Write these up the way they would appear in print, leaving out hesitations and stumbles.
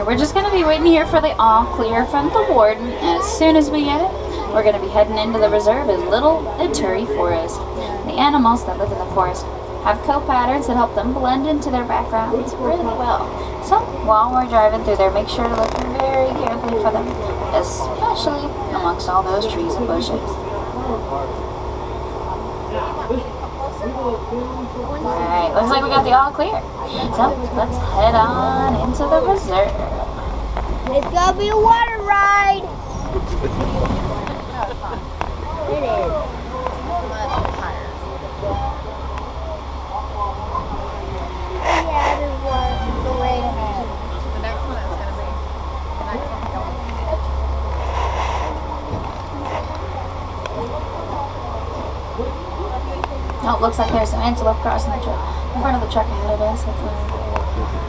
we're just going to be waiting here for the all clear from the warden. As soon as we get it, we're going to be heading into the reserve in Little Ituri Forest. The animals that live in the forest have coat patterns that help them blend into their backgrounds really well. So while we're driving through there, make sure to look very carefully for them, especially amongst all those trees and bushes. Alright, looks like we got the all clear. So let's head on into the reserve. It's gonna be a water ride. It is. Yeah, it was. Wait a minute. The next one is going to be the next one going. Oh, it looks like there's some antelope crossing the trail in front of the truck ahead of us. That's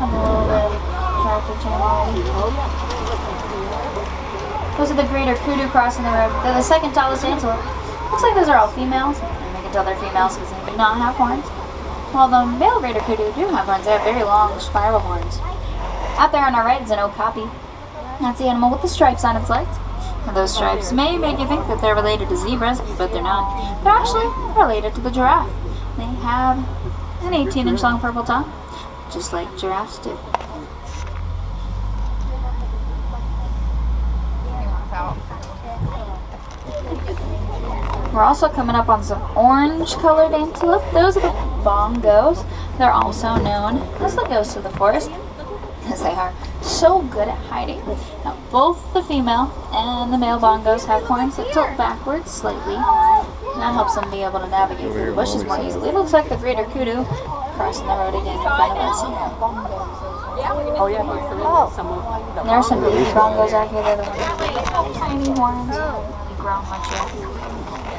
I'm a little bit tractor jam already. Those are the greater kudu crossing the road. They're the second tallest antelope. Looks like those are all females. And we can tell they're females because they do not have horns. While the male greater kudu do have horns, they have very long spiral horns. Out there on our right is an okapi. That's the animal with the stripes on its legs. And those stripes may make you think that they're related to zebras, but they're not. They're actually related to the giraffe. They have an 18-inch long purple tongue, just like giraffes do. We're also coming up on some orange-colored antelope. Those are the bongos. They're also known as the ghosts of the forest, because they are so good at hiding. Now, both the female and the male bongos have horns that tilt backwards slightly. And that helps them be able to navigate through the bushes more easily. It looks like the greater kudu crossing the road again in front of us. Oh, yeah, There are some baby bongos out here. They're the ones with tiny horns. They grow much yet.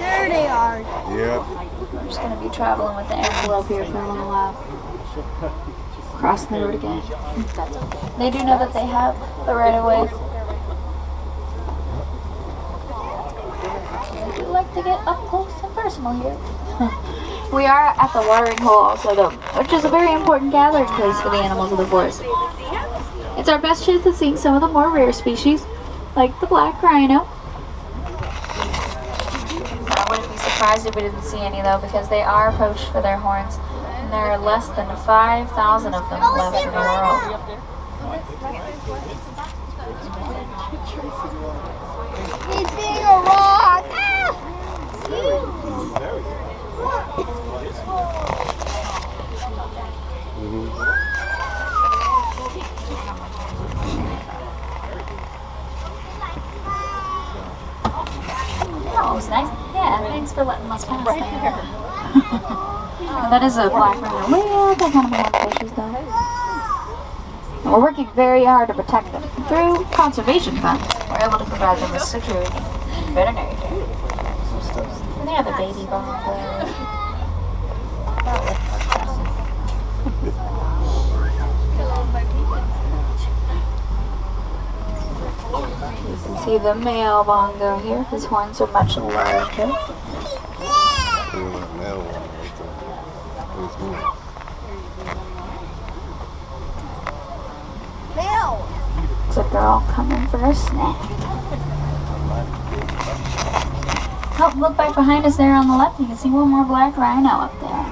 There they are. Yeah. We're just going to be traveling with the antelope here for a little while. Crossing the road again. They do know that they have the right of way. We like to get up close and personal here. We are at the watering hole also though, which is a very important gathering place for the animals of the forest. It's our best chance of seeing some of the more rare species, like the black rhino. I wouldn't be surprised if we didn't see any though, because they are poached for their horns. And there are less than 5,000 of them left in the world. He's being a rock. That was nice. Yeah, thanks for letting us pass there. That is a black rhino. Well, they're kind of behind the bushes though. And we're working very hard to protect them. Through conservation funds, we're able to provide them with security and veterinary care. And they have a baby bongo. You can see the male bongo here. His horns are much larger. Looks like they're all coming for a snack. Oh, look back behind us there on the left. You can see one more black rhino up there.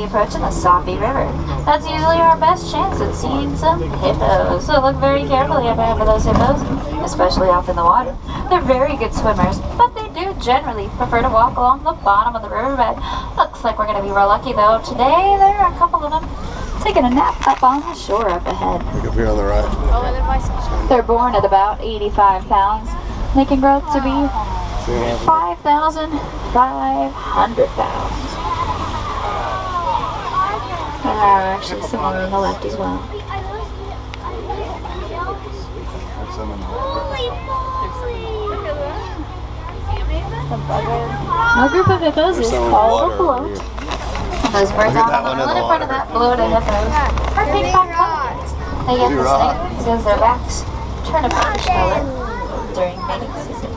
Approaching the Safi River. That's usually our best chance at seeing some hippos, so look very carefully up ahead for those hippos, especially off in the water. They're very good swimmers, but they do generally prefer to walk along the bottom of the riverbed. Looks like we're going to be real lucky though. Today there are a couple of them taking a nap up on the shore up ahead. Look up here on the right. They're born at about 85 pounds. They can grow up to be 5,500 pounds. There are actually some more on the left as well. Our group of hippos is called a float. Those birds Look on at that the one in island the in front of water. that blue to hippos are pink-backed penguins. They get Blue this rock. name because their backs turn a pinkish color during mating season.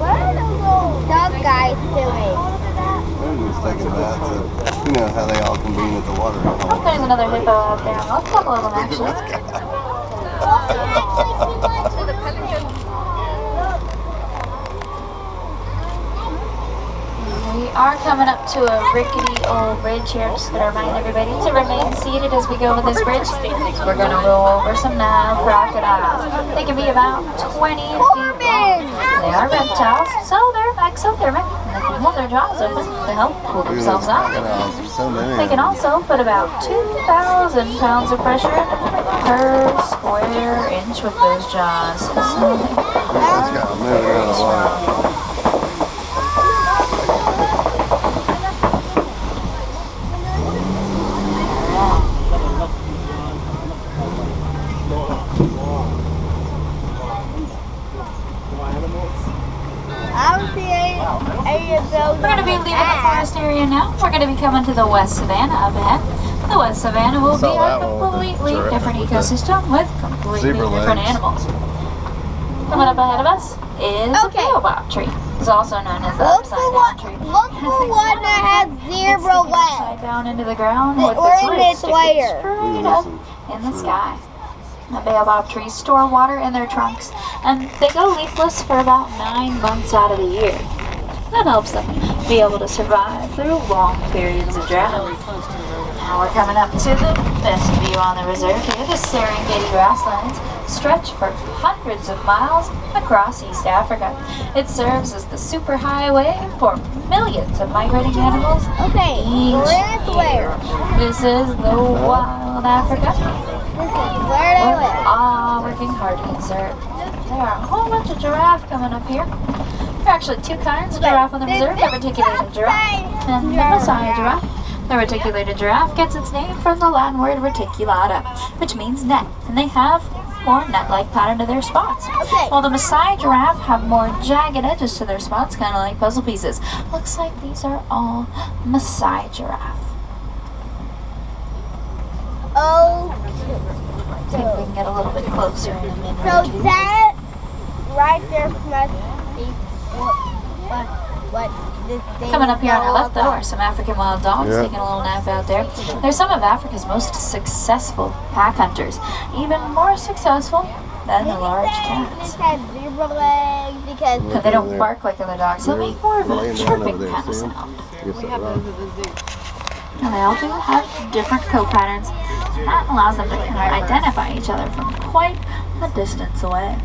Dog guys doing. They're just taking baths. You know how they all convene at the water. Oh, there's another hippo out there. Well, a couple of them actually. We are coming up to a rickety old bridge here. Just going to remind everybody to remain seated as we go over this bridge. We're going to roll over some Nile crocodiles. They can be about 20 feet long. They are reptiles, so they're exothermic. And they can hold their jaws open to help cool Look at themselves those out. crocodiles. There's so many. They can also put about 2,000 pounds of pressure per square inch with those jaws. So Let's go. Moving around the water. I don't see any of those. we're going to be leaving the forest area now. We're going to be coming to the West Savannah up ahead. The West Savannah will be Saw a that one with the completely giraffe different with the ecosystem with completely zebra different legs. animals. Coming up ahead of us is a Okay. baobab tree. It's also known as the Look for upside down one. tree. Look for one that has zebra It's sticking upside legs. down into the ground Or with its in roots its sticking layer. straight up in the sky. The baobab trees store water in their trunks, and they go leafless for about 9 months out of the year. That helps them be able to survive through long periods of drought. Now we're coming up to the best view on the reserve here. The Serengeti grasslands stretch for hundreds of miles across East Africa. It serves as the superhighway for millions of migrating animals Okay, each where's year. where? This is the wild Africa. This is where they We're live. all working hard to conserve. There are a whole bunch of giraffe coming up here. There are actually two kinds of giraffe on the reserve, the reticulated giraffe and the Maasai giraffe. The reticulated giraffe gets its name from the Latin word reticulata, which means net, and they have more net-like pattern to their spots. Okay. While the Maasai giraffe have more jagged edges to their spots, kind of like puzzle pieces. Looks like these are all Maasai giraffe. Oh, I think we can get a little bit closer in a minute so or two. that right there must be what this thing Coming up here on our is left, though, all are some African wild dogs Yeah. taking a little nap out there. They're some of Africa's most successful pack hunters, even more successful than the large This cats. has zebra legs because But they don't bark like other dogs, they make more of a Laying down chirping over there, kind of see 'em? sound. Yes, We that have rock. those at the zoo. And they all do have different coat patterns. That allows them to kind of identify each other from quite a distance away.